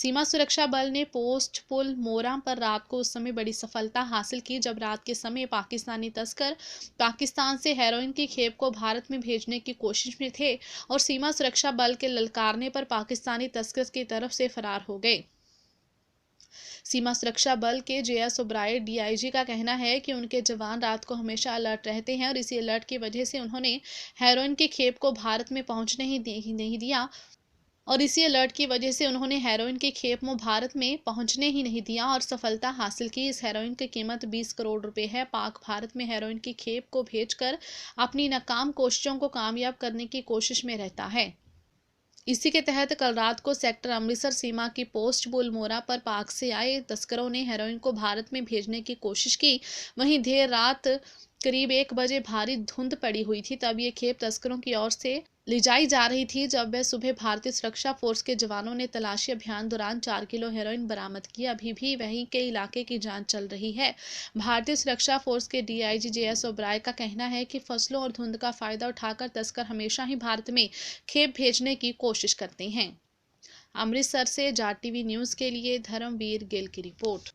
सीमा सुरक्षा बल ने पोस्ट पुल मोरा पर रात को उस समय बड़ी सफलता हासिल की जब रात के समय पाकिस्तानी तस्कर पाकिस्तान से हेरोइन की खेप को भारत में भेजने की कोशिश में थे और सीमा सुरक्षा बल के ललकारने पर पाकिस्तानी तस्कर की तरफ से फरार हो गए। सीमा सुरक्षा बल के जेएस ओब्राय डीआईजी का कहना है कि उनके जवान रात को हमेशा अलर्ट रहते हैं और इसी अलर्ट की वजह से उन्होंने हेरोइन की खेप को भारत में पहुंचने ही नहीं दिया और इसी अलर्ट की वजह से उन्होंने हेरोइन की खेप में भारत में पहुंचने ही नहीं दिया और सफलता हासिल की। इस हेरोइन की कीमत 20 करोड़ रुपए है। पाक भारत में हेरोइन की खेप को भेजकर अपनी नाकाम कोशिशों को कामयाब करने की कोशिश में रहता है। इसी के तहत कल रात को सेक्टर अमृतसर सीमा की पोस्ट बुलमोरा पर पाक से आए तस्करों ने हेरोइन को भारत में भेजने की कोशिश की। वहीं देर रात करीब 1 बजे भारी धुंध पड़ी हुई थी, तब ये खेप तस्करों की ओर से ले जाई जा रही थी। जब वह सुबह भारतीय सुरक्षा फोर्स के जवानों ने तलाशी अभियान दौरान 4 किलो हेरोइन बरामद की। अभी भी वहीं के इलाके की जांच चल रही है। भारतीय सुरक्षा फोर्स के डीआईजी जेएस ओब्राय का कहना है कि फसलों और धुंध का फायदा उठाकर तस्कर हमेशा ही भारत में खेप भेजने की कोशिश करते हैं। अमृतसर से जाट टीवी न्यूज के लिए धर्मवीर गिल की रिपोर्ट।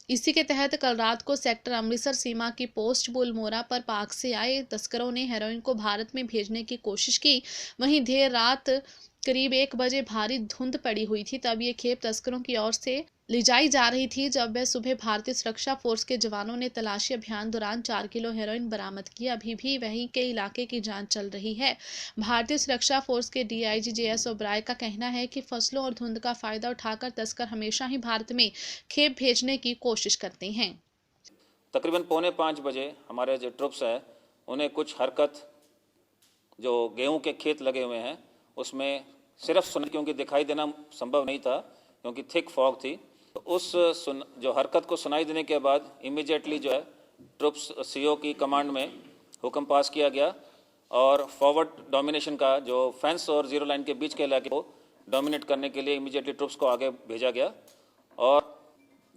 इसी के तहत कल रात को सेक्टर अमृतसर सीमा की पोस्ट बुलमोरा पर पाक से आए तस्करों ने हेरोइन को भारत में भेजने की कोशिश की। वहीं देर रात करीब 1 बजे भारी धुंध पड़ी हुई थी, तब ये खेप तस्करों की ओर से ले जाई जा रही थी। जब वह सुबह भारतीय सुरक्षा फोर्स के जवानों ने तलाशी अभियान दौरान 4 किलो हेरोइन बरामद की। अभी भी वहीं के इलाके की जांच चल रही है। भारतीय सुरक्षा फोर्स के डीआईजी जेएस ओब्राय का कहना है कि फसलों और धुंध का फायदा उठाकर तस्कर हमेशा ही भारत में खेप भेजने की कोशिश करते हैं। तकरीबन 4:45 बजे हमारे जो ट्रुप्स है उन्हें कुछ हरकत जो गेहूं के खेत लगे हुए हैं उसमें सिर्फ क्योंकि दिखाई देना संभव नहीं था क्योंकि थिक फॉग थी, तो उस जो हरकत को सुनाई देने के बाद इमीडिएटली जो है ट्रुप्स सीओ की कमांड में हुक्म पास किया गया और फॉरवर्ड डोमिनेशन का जो फेंस और जीरो लाइन के बीच के इलाके को डोमिनेट करने के लिए इमीडिएटली ट्रुप्स को आगे भेजा गया। और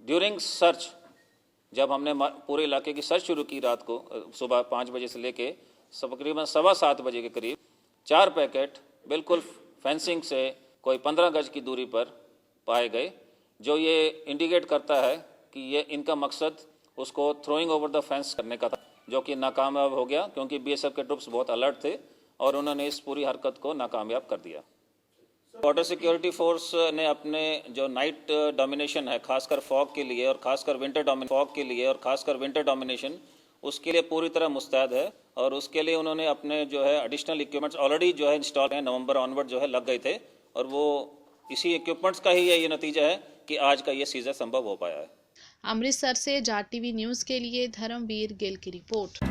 ड्यूरिंग सर्च जब हमने पूरे इलाके की सर्च शुरू की रात को सुबह 5 बजे से लेके तकरीबन 7:15 बजे के करीब 4 पैकेट बिल्कुल फेंसिंग से कोई 15 गज की दूरी पर पाए गए, जो ये इंडिकेट करता है कि ये इनका मकसद उसको थ्रोइंग ओवर द फेंस करने का था, जो कि नाकामयाब हो गया क्योंकि बीएसएफ के ट्रुप्स बहुत अलर्ट थे और उन्होंने इस पूरी हरकत को नाकामयाब कर दिया। बॉर्डर सिक्योरिटी फोर्स ने अपने जो नाइट डोमिनेशन है खासकर फॉग के लिए और खासकर विंटर डोमिनेशन उसके लिए पूरी तरह मुस्तैद है और उसके लिए उन्होंने अपने जो है एडिशनल इक्विपमेंट्स ऑलरेडी जो है इंस्टॉल हैं, नवंबर ऑनवर्ड जो है लग गए थे और वो इसी इक्विपमेंट्स का ही ये नतीजा है कि आज का ये सीजन संभव हो पाया है। अमृतसर से जाट टीवी न्यूज के लिए धर्मवीर गिल की रिपोर्ट।